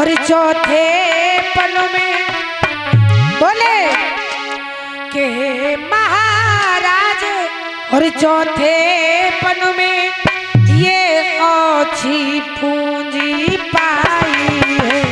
और चौथे पन में बोले के महाराज और चौथे पन में ये ओछी पूंजी पाई है।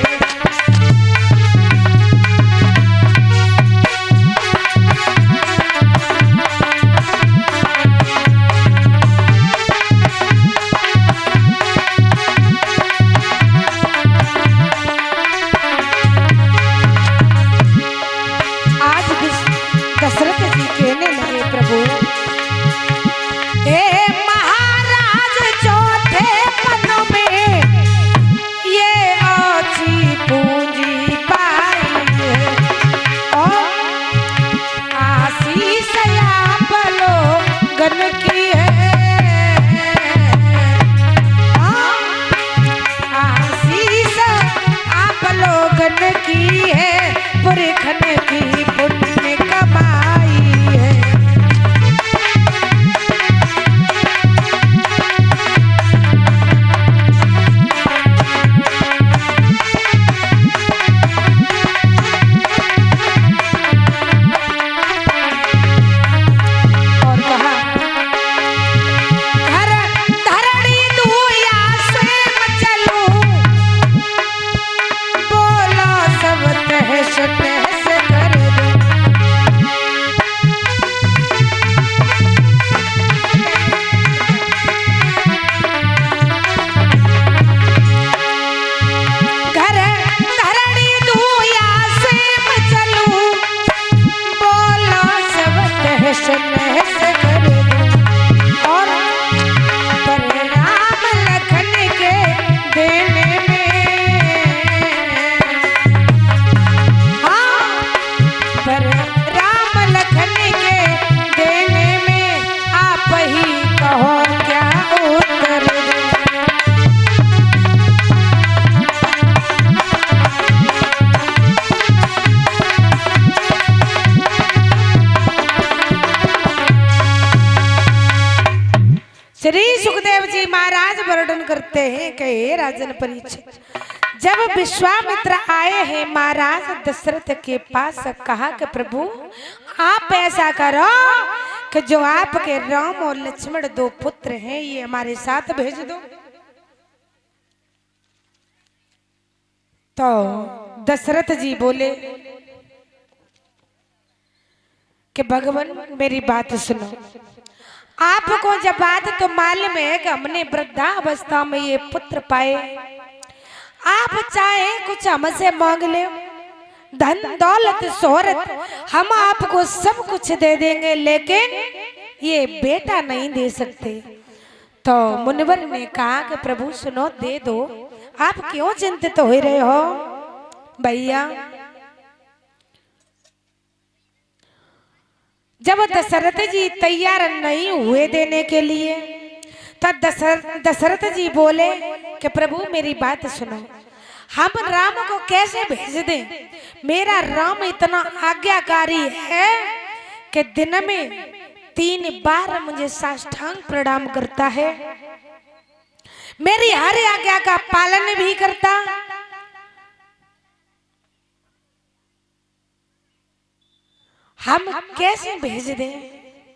की है पुरखन की पुण्य कमाई है। और कहा घर धरणी दुया स्वयं चलूं बोला सब तहस तहस कर दूं। घर धरणी दुया स्वयं चलूं बोला सब तहस तहस कर दूं। और परिणाम लखन के देने में पर राम लखन के देने में आप ही कहो क्या उत्तर दूं। श्री सुखदेव जी महाराज वर्णन करते हैं कि हे राजन परीक्षित, जब विश्वामित्र आए हैं महाराज दशरथ के पास, कहा कि प्रभु आप ऐसा करो कि जो आपके राम और लक्ष्मण दो पुत्र हैं ये हमारे साथ भेज दो। तो दशरथ जी बोले कि भगवान मेरी बात सुनो, आपको जब बात तो मालूम है कि हमने वृद्धावस्था में ये पुत्र पाए, आप चाहे कुछ हमसे मांग ले, धन दौलत शोहरत हम आपको सब कुछ दे देंगे, लेकिन ये बेटा नहीं दे सकते। तो मुनिवर ने कहा कि प्रभु सुनो, दे दो, आप क्यों चिंतित हो रहे हो भैया। जब दशरथ जी तैयार नहीं हुए देने के लिए, तब दशरथ जी बोले कि प्रभु मेरी बात सुनो, हम राम को कैसे भेज दें। मेरा राम इतना आज्ञाकारी है कि दिन में 3 बार मुझे साष्टांग प्रणाम करता है, मेरी हर आज्ञा का पालन भी करता। हम कैसे भेज दें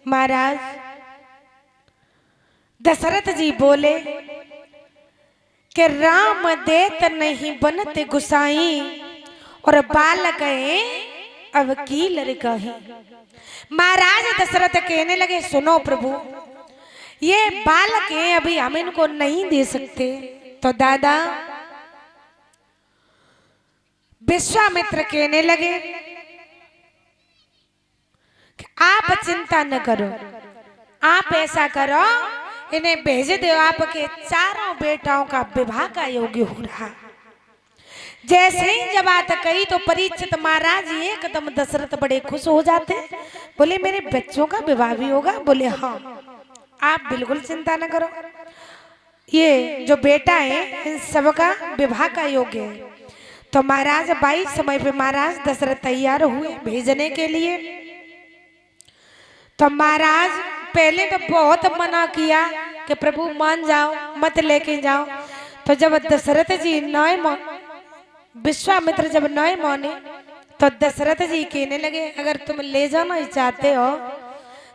महाराज। दशरथ जी बोले कि राम देत नहीं बनते गुसाई और बालक अब की लड़कही। महाराज दशरथ कहने लगे सुनो प्रभु, ये बालक हैं, अभी हम इनको नहीं दे सकते। तो दादा विश्वामित्र कहने लगे आप चिंता न करो, आप ऐसा करो इन्हें भेज दो, आपके चारों बेटाओं का विवाह का योग्य हो रहा। जैसे ही जब बात कही तो परीक्षित महाराज एकदम दशरथ बड़े खुश हो जाते, बोले मेरे बच्चों का विवाह भी होगा। बोले हाँ, आप बिल्कुल चिंता न करो, ये जो बेटा है इन सबका विवाह का योग्य है। तो महाराज 22 समय पे महाराज दशरथ तैयार हुए भेजने के लिए। तो महाराज पहले तो बहुत मना किया कि प्रभु मान जाओ, मत लेके जाओ। तो जब दशरथ जी विश्वामित्र जब नए माने तो दशरथ जी कहने लगे अगर तुम ले जाना ही चाहते हो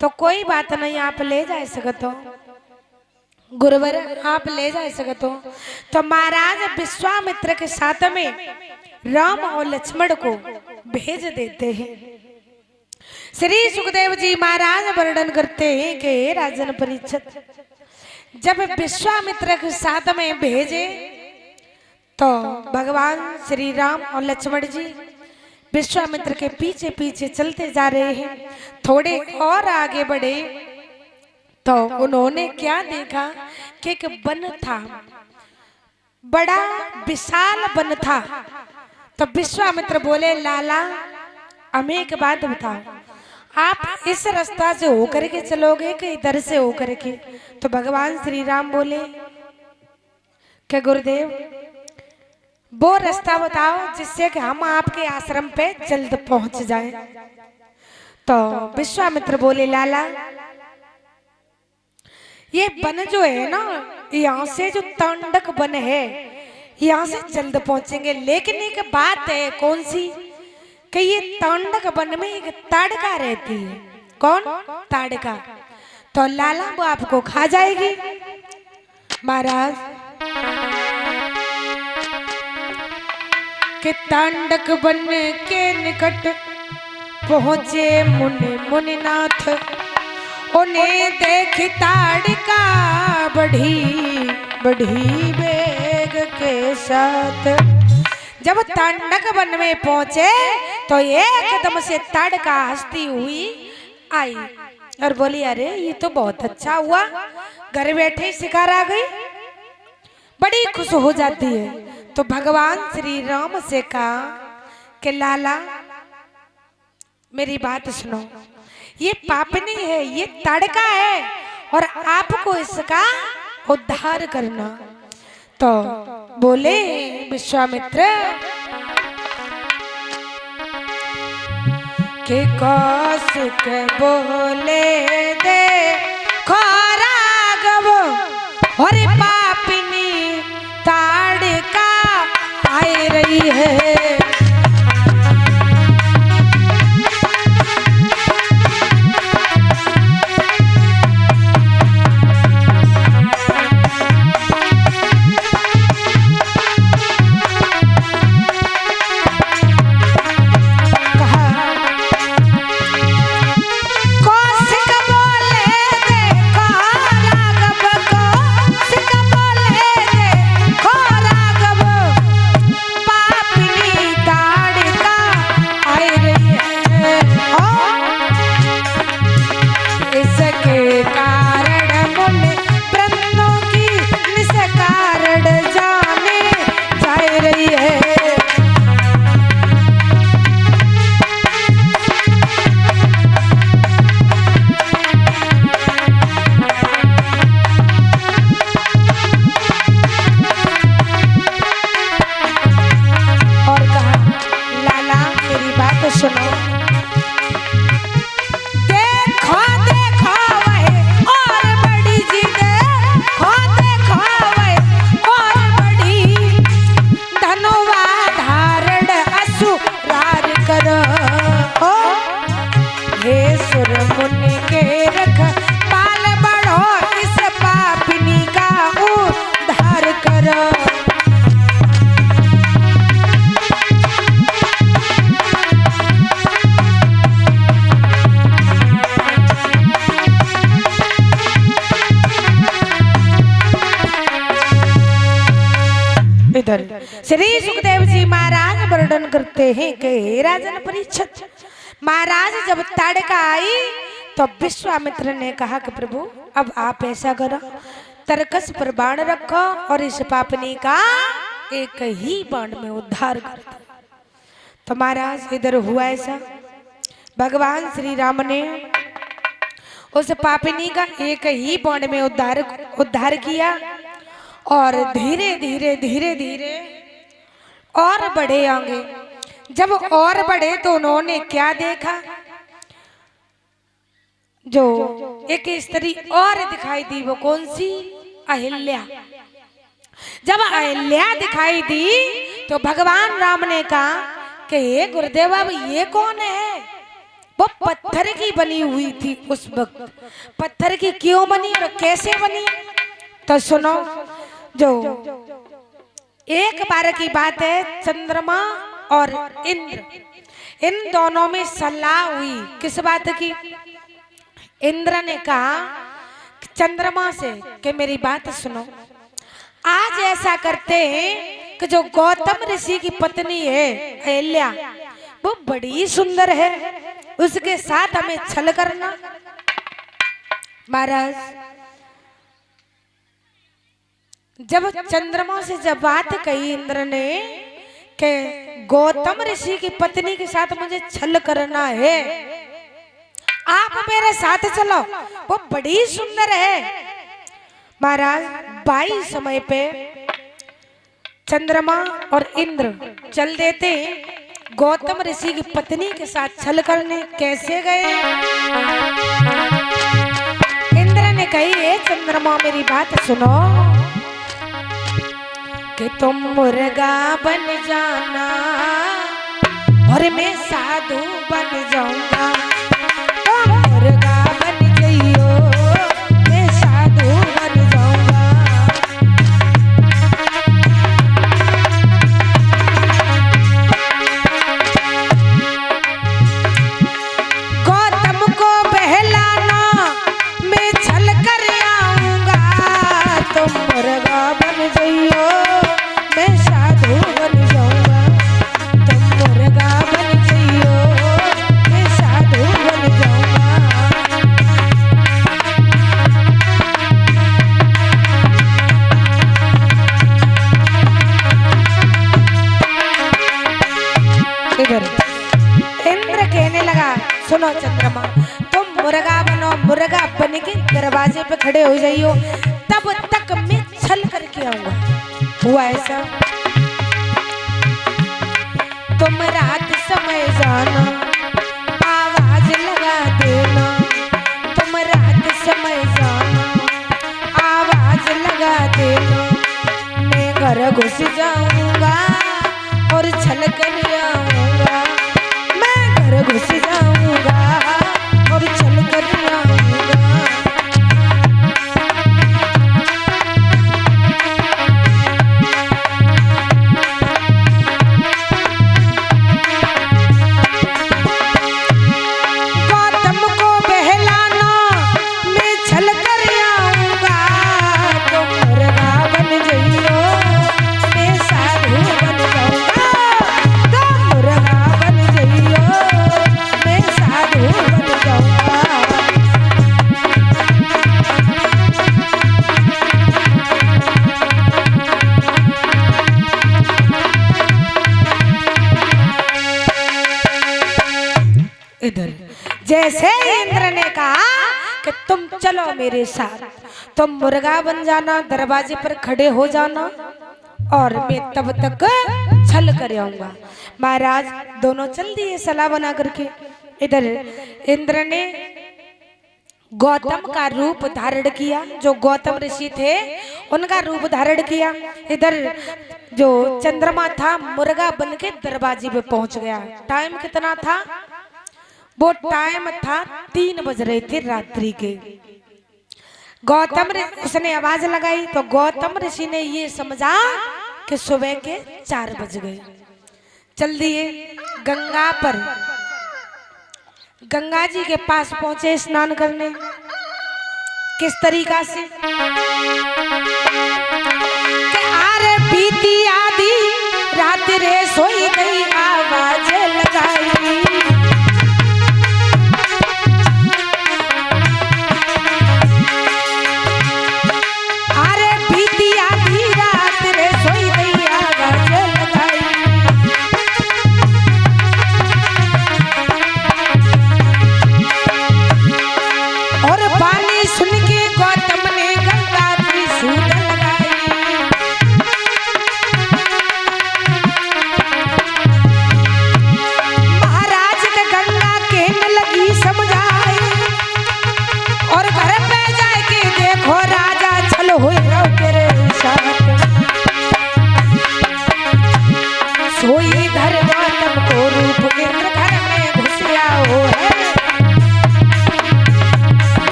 तो कोई बात नहीं, आप ले जा सकते हो गुरुवर, आप ले जा सकते हो। तो महाराज विश्वामित्र के साथ में राम और लक्ष्मण को भेज देते हैं। श्री सुखदेव जी महाराज वर्णन करते हैं कि राजन परीक्षित जब विश्वामित्र के साथ में भेजे तो भगवान श्री राम और लक्ष्मण जी विश्वामित्र के पीछे पीछे चलते जा रहे हैं। थोड़े और आगे बढ़े तो उन्होंने क्या देखा कि एक वन था, बड़ा विशाल वन था। तो विश्वामित्र बोले लाला हमें एक बात बताओ, आप इस रास्ता से होकर के चलोगे कि इधर से होकर के? तो भगवान श्री राम बोले कि गुरुदेव वो रास्ता बताओ जिससे कि हम आपके आश्रम पे जल्द पहुंच जाएं। तो विश्वामित्र बोले लाला ये वन जो है ना, यहाँ से जो तांडक वन है यहाँ से जल्द पहुंचेंगे, लेकिन एक बात है कौन सी कि ये तांडक वन में एक ताड़का रहती है। कौन? ताड़का। तो लाला वो आपको खा जाएगी। महाराज के तांडक वन के निकट पहुंचे मुनि मुनिनाथ, उन्हें देख ताड़का बढ़ी बढ़ी वेग के साथ। जब तांडक वन में पहुंचे तो एकदम से ताड़का हंसती हुई आई और बोली अरे ये तो बहुत अच्छा हुआ, घर बैठे शिकार आ गई। बड़ी खुश हो जाती है। तो भगवान श्री राम से कहा कि लाला मेरी बात सुनो, ये पापनी है, ये ताड़का है और आपको इसका उद्धार करना। तो बोले विश्वामित्र कि कौशिक बोले दे राघव और पापिनी ताड़का आई रही है। श्री सुखदेव जी महाराज वर्णन करते हैं कि राजन परीक्षित महाराज जब ताड़का आई तो विश्वामित्र ने कहा कि प्रभु अब आप ऐसा करो, तरकस पर बाण रखो और इस पापनी का एक ही बाण में उद्धार कर दो। तो महाराज इधर हुआ ऐसा, भगवान श्री राम ने उस पापिनी का एक ही बाण में उद्धार किया और धीरे धीरे धीरे धीरे और बढ़े आगे। जब और बढ़े तो उन्होंने क्या देखा, जो एक स्त्री और दिखाई दी। वो कौन सी? अहिल्या। जब अहिल्या दिखाई दी तो भगवान राम ने कहा कि ये गुरुदेव अब ये कौन है? वो पत्थर की बनी हुई थी उस वक्त। पत्थर की क्यों बनी और कैसे बनी? तो सुनो, जो एक बार की बात है, चंद्रमा और इंद्र, इन दोनों में सलाह हुई। किस बात की? इंद्र ने कहा चंद्रमा से कि मेरी बात सुनो, आज ऐसा करते हैं कि जो गौतम ऋषि की पत्नी है अहिल्या, वो बड़ी सुंदर है, उसके साथ हमें छल करना। महाराज जब चंद्रमा से जब बात कही इंद्र ने कि गौतम ऋषि की पत्नी के साथ मुझे छल करना है, आप मेरे साथ चलो, वो बड़ी सुंदर है। महाराज बाई समय पे चंद्रमा और इंद्र चल देते गौतम ऋषि की पत्नी के साथ छल करने। कैसे गए? इंद्र ने कही, ए चंद्रमा मेरी बात सुनो कि तुम मुर्गा बन जाना और मैं साधु बन जाऊंगा। तुम मुर्गा बन जाइयो, मैं साधु बन जाऊंगा। गौतम को बहलाना मैं छल कर आऊंगा। तुम मुर्गा बन जाइयो, मैं साधु बन जाऊंगा। तुम मुर्गा बन जाइयो, मैं साधु बन जाऊंगा। इधर इंद्र कहने लगा, सुनो चंद्रमा, तुम मुर्गा बनो, मुर्गा बन के दरवाजे पे खड़े हो जाइयो, तब तक मैं छल करके आऊंगा। हुआ ऐसा? तुम रात समय जाना, आवाज लगा देना। तुम रात समय जाना, आवाज लगा देना। मैं घर घुस जाऊंगा और छल कर आऊंगा। मैं घर घुस जाऊंगा और छल कर आऊंगा। गौतम को बहलाना मैं छल कर आऊंगा। तुम मुर्गा बन जाइयो, मैं साधु बन जाऊंगा। तुम मुर्गा बन जाइयो, मैं साधु बन जाऊंगा। इधर जैसे इंद्र ने कहा कि तुम चलो मेरे साथ, तुम मुर्गा बन जाना, दरवाजे पर खड़े हो जाना और मैं तब तक छल कर आऊंगा। महाराज दोनों चल दिए सलाह बना करके। इधर इंद्र ने गौतम का रूप धारण किया, जो गौतम ऋषि थे उनका रूप धारण किया। इधर जो चंद्रमा था मुर्गा बन के दरवाजे पे पहुंच गया। टाइम कितना था? वो टाइम था 3 बज रहे थे रात्रि के। गौतम उसने आवाज लगाई तो गौतम ऋषि ने ये समझा कि सुबह के 4 बज गए। चल दिए गंगा पर, गंगा जी के पास पहुंचे स्नान करने। किस तरीका से? अरे बीती आधी रात रे सोई गई, आवाज लगाई। अरे बीती आधी रात रे सोई गई, आवाज लगाई। और बानी सुन के गौतम ने गंगा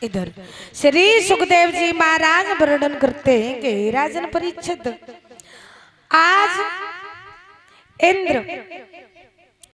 इधर श्री सुखदेव जी महाराज वर्णन करते हैं कि राजन परीक्षित, आज इंद्र